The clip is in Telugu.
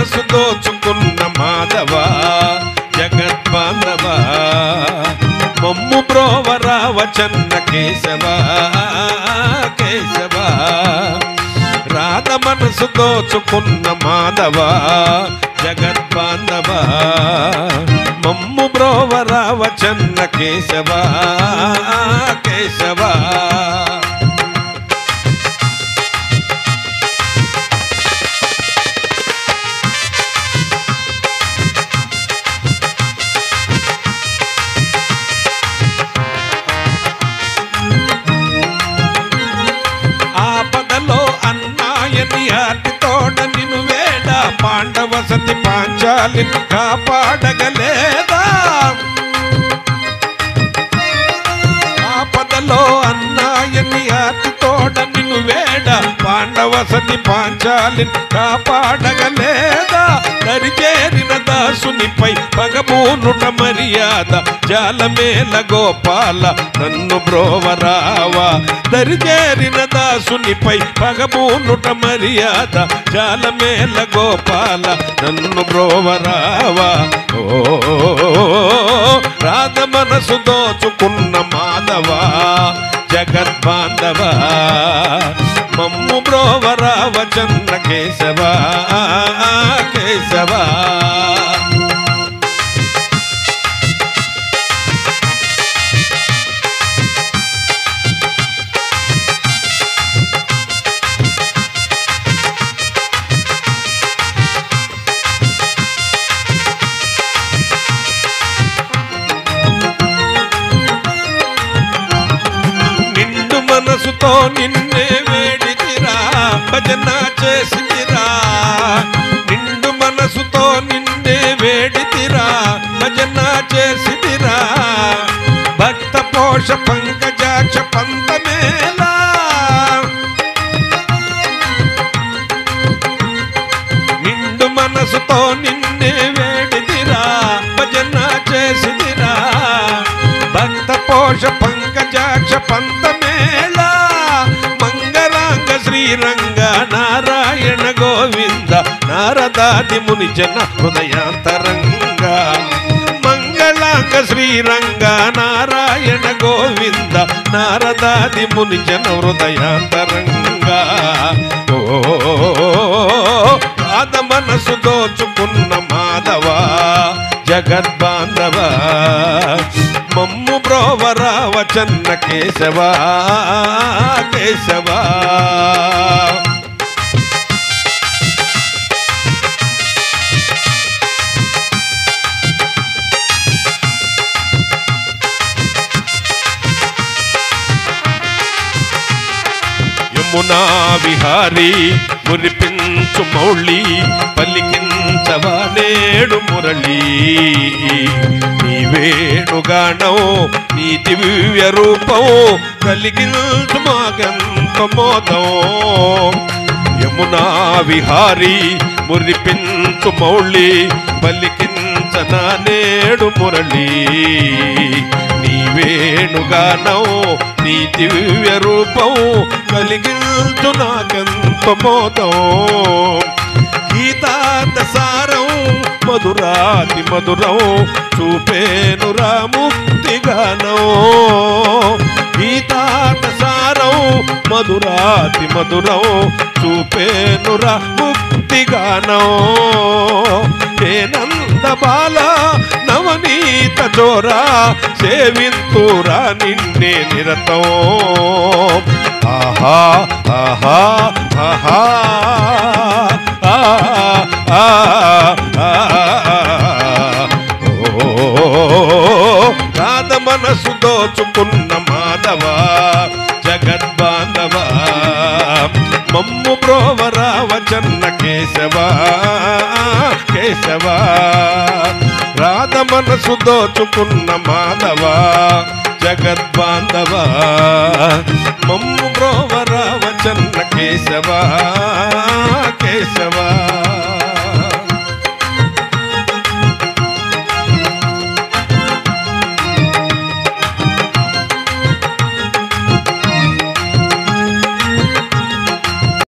మనసు దోచుకున్న మాధవా జగద్బాంధవా మమ్ము బ్రోవరావచన్న కేశవా కేశవా రాధ మనసు దోచుకున్న మాధవా జగద్బాంధవా మమ్ము బ్రోవరావచన్న కేశవా కేశవా ఆర్తితోడ నిన్ను వేడ పాండవ సతి పాంచాలిని కాపాడగలేదా ఆపదలో అన్నాయని ఆర్తితోడ నిన్ను వేడ పాండవ సతి పాంచాలిని కాపాడగలేదా దరిచేరిన దాసునిపై పగబూనుట మర్యాద జాలమేల గోపాల నన్ను బ్రోవరావా దరిచేరిన దాసునిపై పగబూనుట మర్యాద జాలమేల గోపాల నన్ను బ్రోవరావా ఓ రాధ మనసు దోచుకున్న మాధవా జగద్బాంధవా మమ్ము బ్రోవరావచన్న కేశవా కేశవా మనసుతో నిన్నే వేడితిరా భజన చేసితిరా నిండు మనసుతో నిన్నే వేడితిరా భజన చేసితిరా భక్త పోష పంకజాక్ష పంతమేలా నిండు మనసుతో నిన్నే వేడితిరా భజన చేసితిరా భక్త పోష పంకజాక్ష పంతమేళ మంగళాంగ శ్రీరంగ నారాయణ గోవింద నారదాది ముని జన హృదయాంతరంగ మంగళాంగ శ్రీరంగ నారాయణ గోవింద నారదాది ముని జన హృదయాంతరంగ ఓ రాధ మనసు దోచుకున్న మాధవా జగద్బాంధవా మమ్ము బ్రోవరావచన్న కేశవా కేశవా యమునా విహారీ మురిపించు మౌళి పలికించవా నేడు మురళీ నీ వేణుగానం నీ దివ్య రూపం కలిగించు మాగంత మోదం యమునా విహారీ మురిపించు మౌళి పలికించనా నేడు మురళీ నీ వేణుగానం నీ దివ్య రూపం కలిగించు నాకెంత మోదం గీతాంత సారం మధురాతి మధురం చూపేనురా ముక్తిగానం గీతాంత సారం మధురాతి మధురం చూపేనురా ముక్తిగానం హే నంద బాల నవనీత చోరా సేవింతురా నిన్నే నిరతం ఆహా ఆహా ఆహా రాధ మనసు దోచుకున్న మాధవా జగద్బాంధవా మమ్ము బ్రోవరావచన్న కేశవా కేశవా రాధ మనసు దోచుకున్న మాధవా జగద్బాంధవా మమ్ము బ్రోవరావచన్న కేశవా